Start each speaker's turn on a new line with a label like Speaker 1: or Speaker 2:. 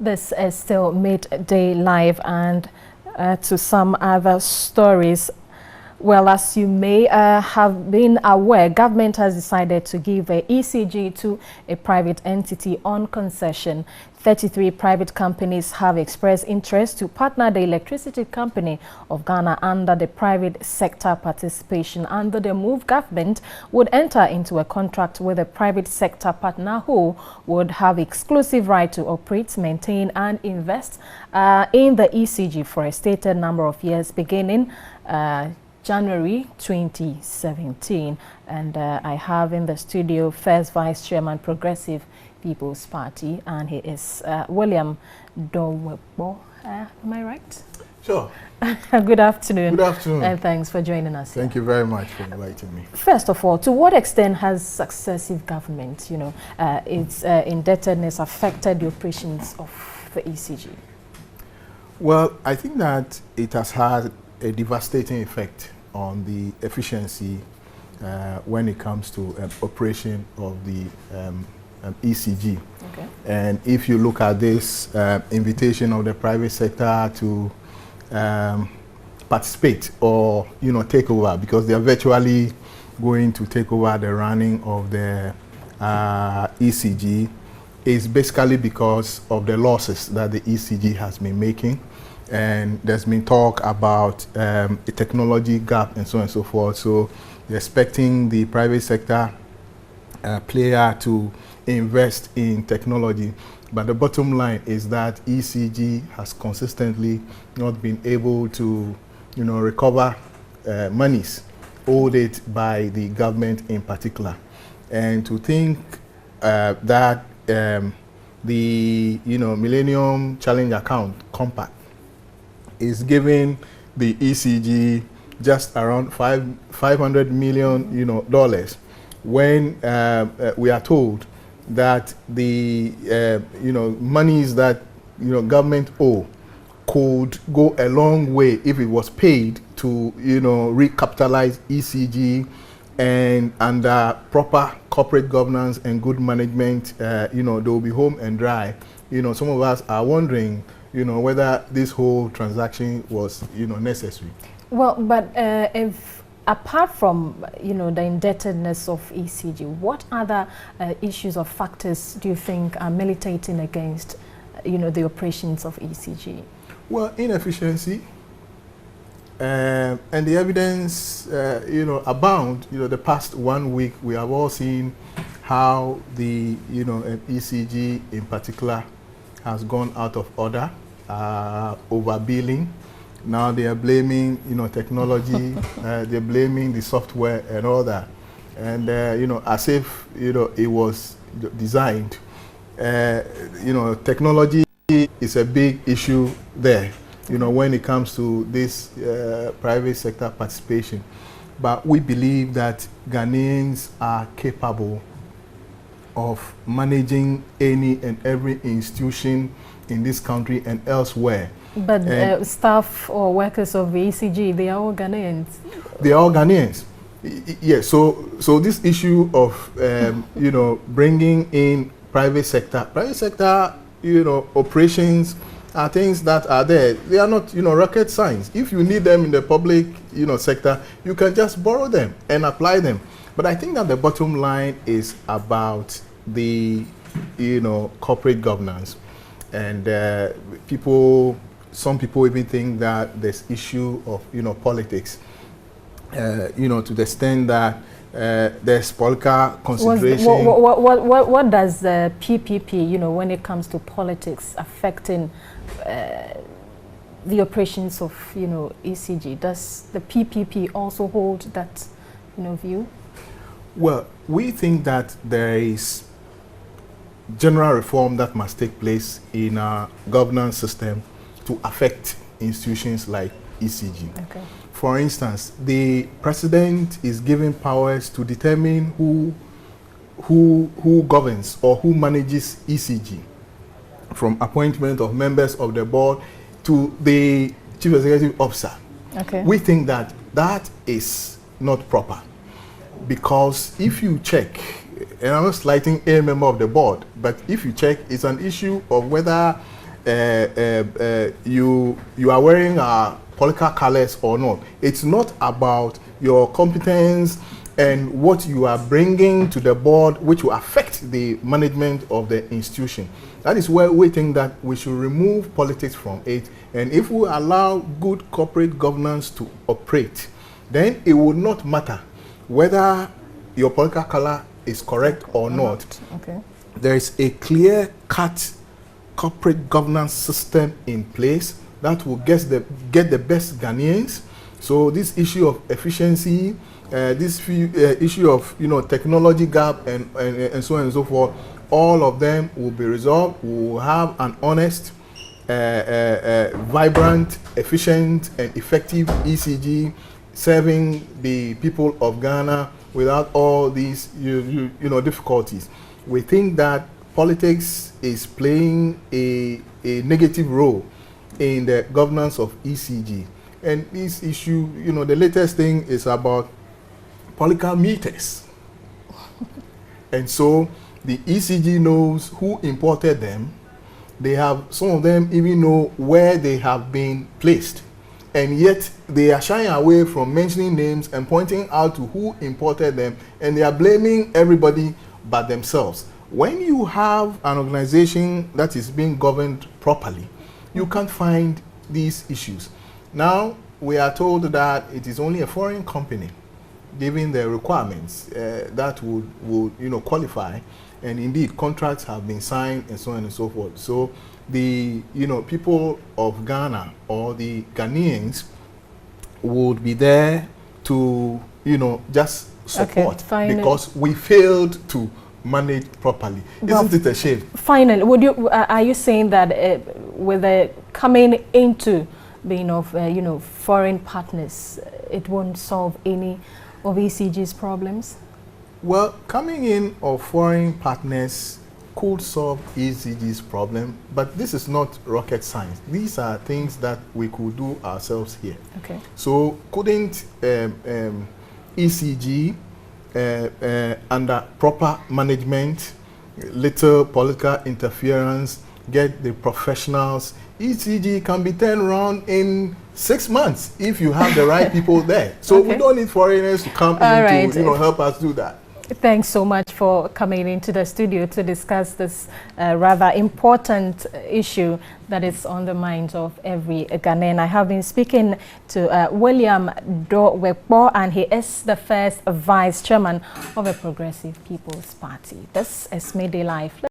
Speaker 1: This is still Midday Live, and to some other stories. Well, as you may have been aware, government has decided to give a ECG to a private entity on concession. 33 private companies have expressed interest to partner the Electricity Company of Ghana under the private sector participation. Under the move, government would enter into a contract with a private sector partner who would have exclusive right to operate, maintain and invest in the ECG for a stated number of years beginning January 2017. And I have in the studio First Vice Chairman, Progressive People's Party, and he is William Dowebo. Am I right?
Speaker 2: Sure.
Speaker 1: Good afternoon.
Speaker 2: Good afternoon.
Speaker 1: And thanks for joining us.
Speaker 2: Thank you very much for inviting me.
Speaker 1: First of all, to what extent has successive government, its indebtedness affected the operations of the ECG?
Speaker 2: Well, I think that it has had a devastating effect on the efficiency when it comes to operation of the ECG.
Speaker 1: Okay.
Speaker 2: And if you look at this invitation of the private sector to participate or take over, because they are virtually going to take over the running of the ECG, is basically because of the losses that the ECG has been making. And there's been talk about a technology gap and so on and so forth. So they're expecting the private sector player to invest in technology. But the bottom line is that ECG has consistently not been able to, recover monies owed it by the government in particular. And to think that the Millennium Challenge Account Compact is giving the ECG just around $500 million, when we are told that the monies that government owe could go a long way if it was paid to recapitalize ECG, and under proper corporate governance and good management, they will be home and dry. Some of us are wondering whether this whole transaction was, necessary.
Speaker 1: Well, but if apart from, the indebtedness of ECG, what other issues or factors do you think are militating against, the operations of ECG?
Speaker 2: Well, inefficiency, and the evidence, abound. The past 1 week, we have all seen how the, ECG in particular has gone out of order, overbilling. Now they are blaming, technology, they're blaming the software and all that. And, as if, it was designed. Technology is a big issue there, when it comes to this private sector participation. But we believe that Ghanaians are capable of managing any and every institution in this country and elsewhere.
Speaker 1: But staff or workers of the ECG, they are all Ghanaians.
Speaker 2: They are all Ghanaians. Yes. So this issue of bringing in private sector operations are things that are there. They are not rocket science. If you need them in the public sector, you can just borrow them and apply them. But I think that the bottom line is about the corporate governance, and some people even think that this issue of politics, to the extent that there's political consideration.
Speaker 1: What does the PPP, when it comes to politics affecting the operations of ECG? Does the PPP also hold that view?
Speaker 2: Well, we think that there is general reform that must take place in our governance system to affect institutions like ECG.
Speaker 1: Okay.
Speaker 2: For instance, the president is given powers to determine who governs or who manages ECG, from appointment of members of the board to the chief executive officer.
Speaker 1: Okay.
Speaker 2: We think that that is not proper, because if you check, and I'm not slighting a member of the board, but if you check, it's an issue of whether you are wearing political colors or not. It's not about your competence and what you are bringing to the board, which will affect the management of the institution. That is where we think that we should remove politics from it. And if we allow good corporate governance to operate, then it would not matter whether your political color is correct or not.
Speaker 1: Okay.
Speaker 2: There is a clear-cut corporate governance system in place that will get the best Ghanaians. So this issue of efficiency, this issue of technology gap and so on and so forth, all of them will be resolved. We will have an honest, vibrant, efficient, and effective ECG serving the people of Ghana without all these difficulties. We think that politics is playing a negative role in the governance of ECG. And this issue, the latest thing is about political meters. And so the ECG knows who imported them. They have, some of them even know where they have been placed. And yet they are shying away from mentioning names and pointing out to who imported them, and they are blaming everybody but themselves. When you have an organization that is being governed properly, you can't find these issues. Now we are told that it is only a foreign company given the requirements that would qualify, and indeed contracts have been signed and so on and so forth. So the people of Ghana or the Ghanaians would be there to just support, because we failed to manage properly. Isn't it a shame?
Speaker 1: Finally, are you saying that with the coming into being of foreign partners, it won't solve any of ECG's problems?
Speaker 2: Well, coming in of foreign partners could solve ECG's problem, but this is not rocket science. These are things that we could do ourselves here.
Speaker 1: Okay.
Speaker 2: So couldn't ECG under proper management, little political interference, get the professionals, ECG can be turned around in 6 months if you have the right people there. So we don't need foreigners to come in to help us do that.
Speaker 1: Thanks so much for coming into the studio to discuss this rather important issue that is on the minds of every Ghanaian. I have been speaking to William Dowekpo, and he is the first vice chairman of the Progressive People's Party. This is Midday Live.